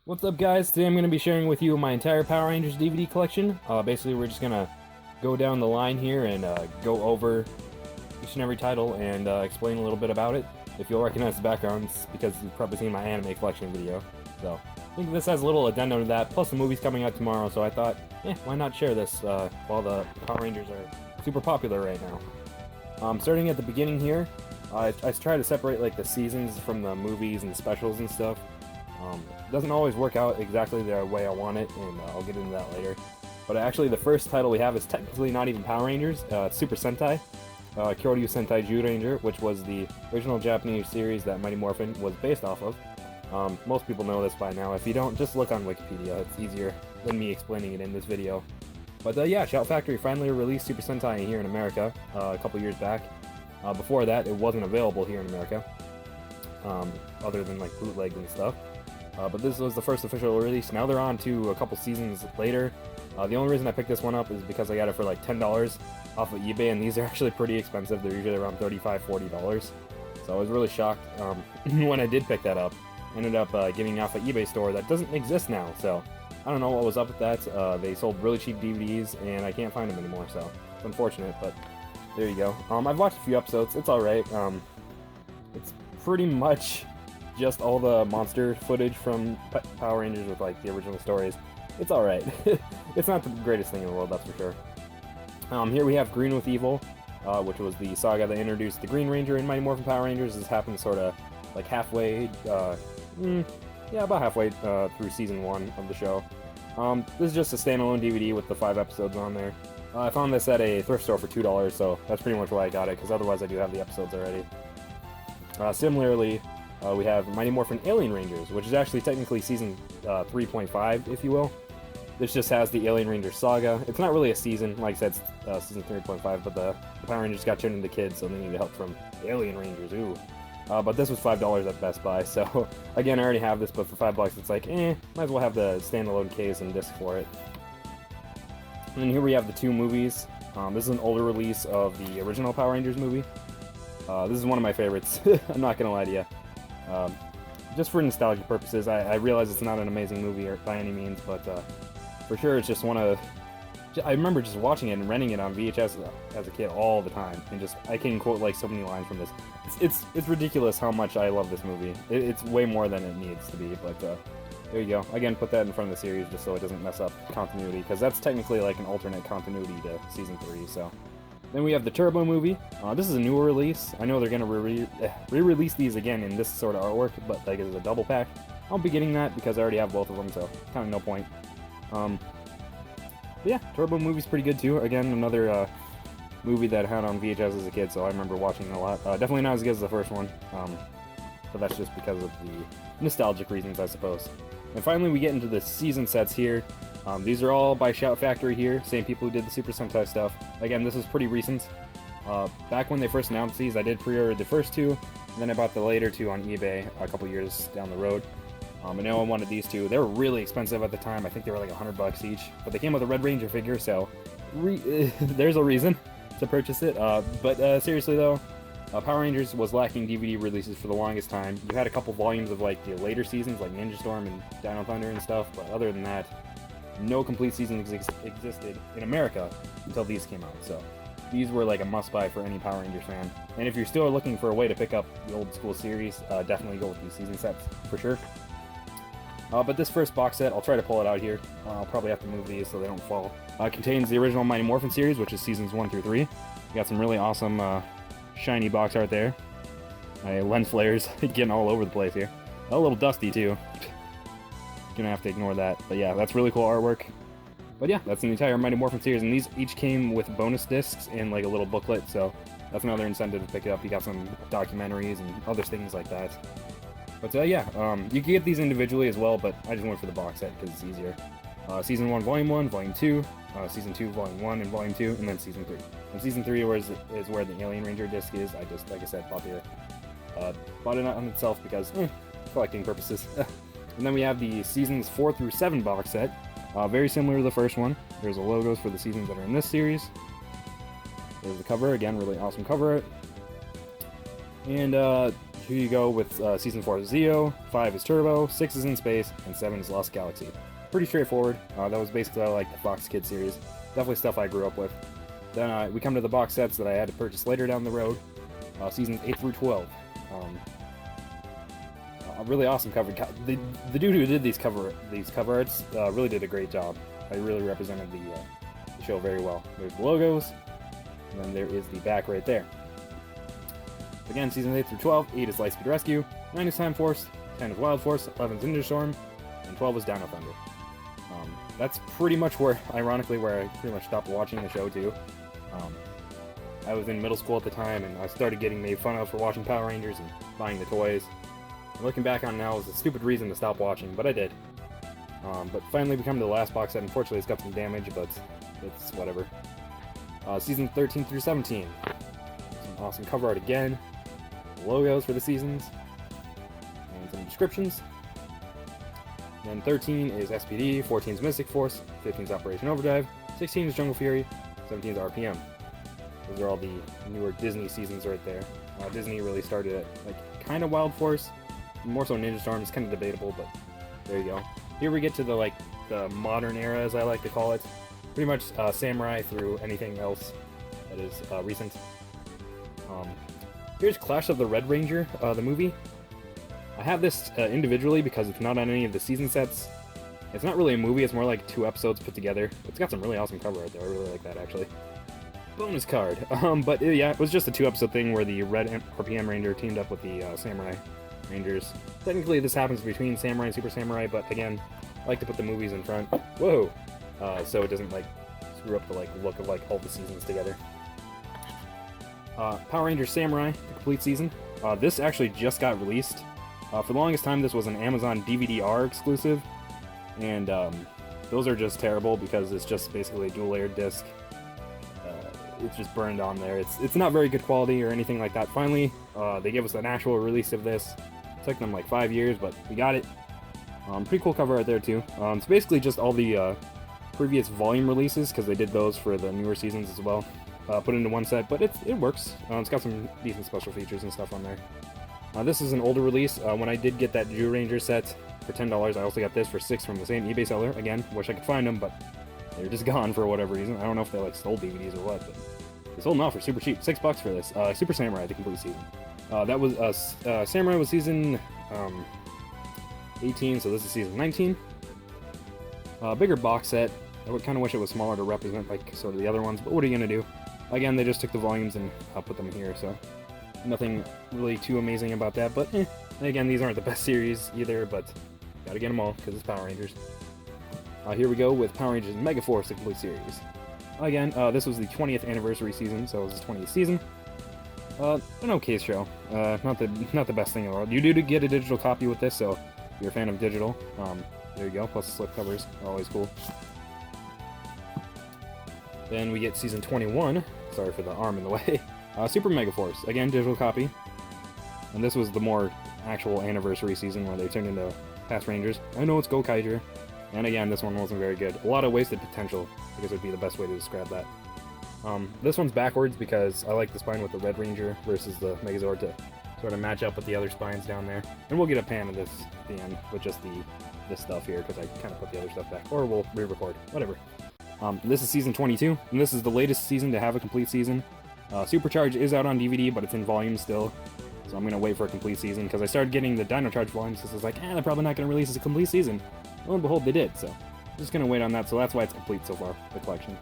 What's up, guys? Today I'm going to be sharing with you my entire Power Rangers DVD collection. Basically, we're just going to go down the line here and go over each and every title and explain a little bit about it. If you'll recognize the backgrounds, because you've probably seen my anime collection video. So, I think this has a little addendum to that, plus the movie's coming out tomorrow, so I thought, why not share this while the Power Rangers are super popular right now. Starting at the beginning here, I try to separate like the seasons from the movies and specials and stuff. Doesn't always work out exactly the way I want it, and I'll get into that later. But actually, the first title we have is technically not even Power Rangers, it's Super Sentai. Kyoryu Sentai Zyuranger, which was the original Japanese series that Mighty Morphin was based off of. Most people know this by now. If you don't, just look on Wikipedia. It's easier than me explaining it in this video. But yeah, Shout Factory finally released Super Sentai here in America a couple years back. Before that, it wasn't available here in America, other than like bootlegs and stuff. But this was the first official release. Now they're on to a couple seasons later. The only reason I picked this one up is because I got it for like $10 off of eBay, and these are actually pretty expensive. They're usually around $35, $40. So I was really shocked when I did pick that up. Ended up getting it off an eBay store that doesn't exist now, so I don't know what was up with that. They sold really cheap DVDs, and I can't find them anymore, so it's unfortunate, but there you go. I've watched a few episodes. It's alright. It's pretty much just all the monster footage from Power Rangers with like the original stories. It's alright. It's not the greatest thing in the world, that's for sure. Here we have Green with Evil, which was the saga that introduced the Green Ranger in Mighty Morphin Power Rangers. This happened sort of like halfway, about halfway through season 1 of the show. This is just a standalone DVD with the 5 episodes on there. I found this at a thrift store for $2, so that's pretty much why I got it, because otherwise I do have the episodes already. Similarly, we have Mighty Morphin Alien Rangers, which is actually technically season 3.5, if you will. This just has the Alien Rangers saga. It's not really a season, like I said, it's season 3.5, but the Power Rangers got turned into kids, so they needed help from Alien Rangers, ooh. But this was $5 at Best Buy, so again, I already have this, but for $5 it's like, might as well have the standalone case and disc for it. And then here we have the 2 movies. This is an older release of the original Power Rangers movie. This is one of my favorites, I'm not gonna lie to you. Just for nostalgia purposes, I realize it's not an amazing movie by any means, but for sure it's just one of... I remember just watching it and renting it on VHS as a kid all the time, and just I can quote like so many lines from this. It's ridiculous how much I love this movie. It's way more than it needs to be, but there you go. Again, put that in front of the series just so it doesn't mess up continuity, because that's technically like an alternate continuity to season 3. So then we have the Turbo movie. This is a newer release. I know they're gonna re-release these again in this sort of artwork, but like as a double pack. I won't be getting that because I already have both of them, so kind of no point. But yeah, Turbo movie's pretty good too. Again, another movie that I had on VHS as a kid, so I remember watching it a lot. Definitely not as good as the first one, but that's just because of the nostalgic reasons, I suppose. And finally, we get into the season sets here. These are all by Shout Factory here, same people who did the Super Sentai stuff. Again, this is pretty recent. Back when they first announced these, I did pre-order the first 2, and then I bought the later 2 on eBay a couple years down the road. And now I wanted these 2. They were really expensive at the time. I think they were like $100 each, but they came with a Red Ranger figure, so there's a reason to purchase it. But seriously though, Power Rangers was lacking DVD releases for the longest time. You had a couple volumes of like the later seasons, like Ninja Storm and Dino Thunder and stuff, but other than that, no complete seasons existed in America until these came out. So these were like a must-buy for any Power Rangers fan. And if you're still looking for a way to pick up the old school series, definitely go with these season sets for sure. But this first box set, I'll try to pull it out here. I'll probably have to move these so they don't fall. Contains the original Mighty Morphin series, which is seasons 1 through 3. You got some really awesome shiny box art there. My lens flares getting all over the place here. A little dusty too. Gonna have to ignore that. But yeah, that's really cool artwork. But yeah, that's the entire Mighty Morphin series, and these each came with bonus discs and like a little booklet, so that's another incentive to pick it up. You got some documentaries and other things like that. But yeah, you can get these individually as well, but I just went for the box set because it's easier. Season 1, Volume 1, Volume 2, Season 2, Volume 1, and Volume 2, and then Season 3. And Season 3 is where the Alien Ranger disc is. I just, like I said, bought it on itself because, collecting purposes. And then we have the Seasons 4 through 7 box set. Very similar to the first one. There's the logos for the seasons that are in this series. There's the cover, again, really awesome cover art. And here you go with Season 4 is Zeo, 5 is Turbo, 6 is In Space, and 7 is Lost Galaxy. Pretty straightforward. That was basically like the Fox Kids series. Definitely stuff I grew up with. Then we come to the box sets that I had to purchase later down the road. Seasons 8 through 12. A really awesome cover. The dude who did these cover arts really did a great job. I really represented the show very well. There's the logos, and then there is the back right there. Again, seasons 8 through 12. 8 is Lightspeed Rescue, 9 is Time Force, 10 is Wild Force, 11 is Ninja Storm, and 12 is Dino Thunder. That's pretty much where, ironically, where I pretty much stopped watching the show too. I was in middle school at the time, and I started getting made fun of for watching Power Rangers and buying the toys. And looking back on it now, it was a stupid reason to stop watching, but I did. But finally we come to the last box set. Unfortunately, it's got some damage, but it's whatever. Season 13 through 17. Some awesome cover art again. Logos for the seasons. And some descriptions. Then 13 is SPD, 14 is Mystic Force, 15 is Operation Overdrive, 16 is Jungle Fury, 17 is RPM. Those are all the newer Disney seasons right there. Disney really started at, like, kind of Wild Force, more so Ninja Storm. It's kind of debatable, but there you go. Here we get to the modern era, as I like to call it. Pretty much Samurai through anything else that is recent. Here's Clash of the Red Ranger, the movie. I have this individually because it's not on any of the season sets. It's not really a movie, it's more like 2 episodes put together. It's got some really awesome cover art there, I really like that actually. Bonus card. But yeah, it was just a 2-episode thing where the Red RPM Ranger teamed up with the Samurai Rangers. Technically this happens between Samurai and Super Samurai, but again, I like to put the movies in front. Whoa! So it doesn't like screw up the look of all the seasons together. Power Rangers Samurai, the complete season. This actually just got released. For the longest time, this was an Amazon DVD-R exclusive, and those are just terrible because it's just basically a dual-layered disc. It's just burned on there. It's not very good quality or anything like that. Finally, they gave us an actual release of this. It took them like 5 years, but we got it. Pretty cool cover art there too. It's basically just all the previous volume releases, because they did those for the newer seasons as well. Put into one set, but it works. It's got some decent special features and stuff on there. This is an older release. When I did get that Zyuranger set for $10, I also got this for $6 from the same eBay seller. Again, wish I could find them, but they're just gone for whatever reason. I don't know if they stole DVDs or what, but they sold them off for super cheap. $6 for this. Super Samurai, the complete season. That was Samurai was season 18, so this is season 19. Bigger box set. I would kind of wish it was smaller to represent sort of the other ones, but what are you gonna do? Again, they just took the volumes and put them here, so nothing really too amazing about that, but again, these aren't the best series either, but gotta get them all because it's Power Rangers. Here we go with Power Rangers Megaforce, the complete series. Again, this was the 20th anniversary season, so it was the 20th season. An okay show. Not the best thing in the world. You do get a digital copy with this, so if you're a fan of digital, there you go. Plus the slip covers are always cool. Then we get season 21. Sorry for the arm in the way. Super Megaforce. Again, digital copy. And this was the more actual anniversary season where they turned into past Rangers. I know it's Gokaiger. And again, this one wasn't very good. A lot of wasted potential, I guess would be the best way to describe that. This one's backwards because I like the spine with the Red Ranger versus the Megazord to sort of match up with the other spines down there. And we'll get a pan of this at the end with just this stuff here because I kind of put the other stuff back. Or we'll re-record, whatever. This is season 22, and this is the latest season to have a complete season. Supercharge is out on DVD, but it's in volume still. So I'm going to wait for a complete season because I started getting the Dino Charge volumes because I was like, they're probably not going to release as a complete season. Lo and behold, they did, so I'm just going to wait on that, so that's why it's complete so far, the collection.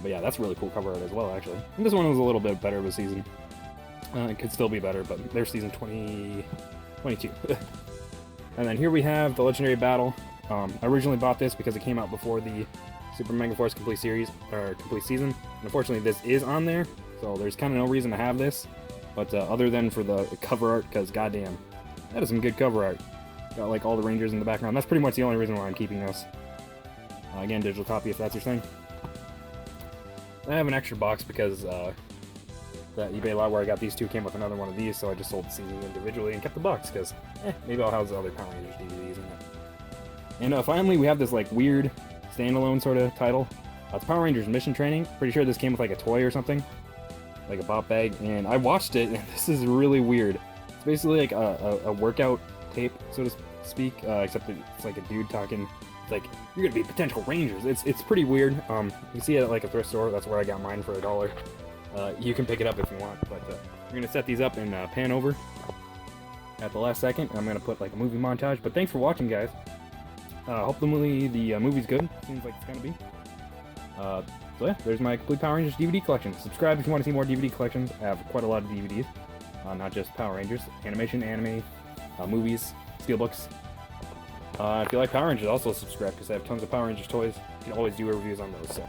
But yeah, that's really cool cover art as well, actually. And this one was a little bit better of a season. It could still be better, but there's season 22. And then here we have the Legendary Battle. I originally bought this because it came out before the Super Megaforce complete series, or complete season. And unfortunately, this is on there, so there's kind of no reason to have this. But other than for the cover art, because goddamn, that is some good cover art. Got like all the Rangers in the background. That's pretty much the only reason why I'm keeping this. Again, digital copy if that's your thing. I have an extra box because the eBay lot where I got these two came with another one of these, so I just sold the seasons individually and kept the box because maybe I'll house the other Power Rangers DVDs in it. And finally, we have this like weird standalone sort of title. It's Power Rangers Mission Training. Pretty sure this came with like a toy or something, like a bop bag. And I watched it, and this is really weird. It's basically like a workout tape, so to speak, except that it's like a dude talking. It's like, you're gonna be potential rangers. It's pretty weird. You see it at like a thrift store. That's where I got mine for $1. You can pick it up if you want, but we're gonna set these up and pan over at the last second. I'm gonna put like a movie montage. But thanks for watching, guys. Hopefully the movie's good. Seems like it's gonna be. So yeah, there's my complete Power Rangers DVD collection. Subscribe if you want to see more DVD collections. I have quite a lot of DVDs, not just Power Rangers, animation, anime, movies, steelbooks. If you like Power Rangers, also subscribe because I have tons of Power Rangers toys. You can always do reviews on those. So.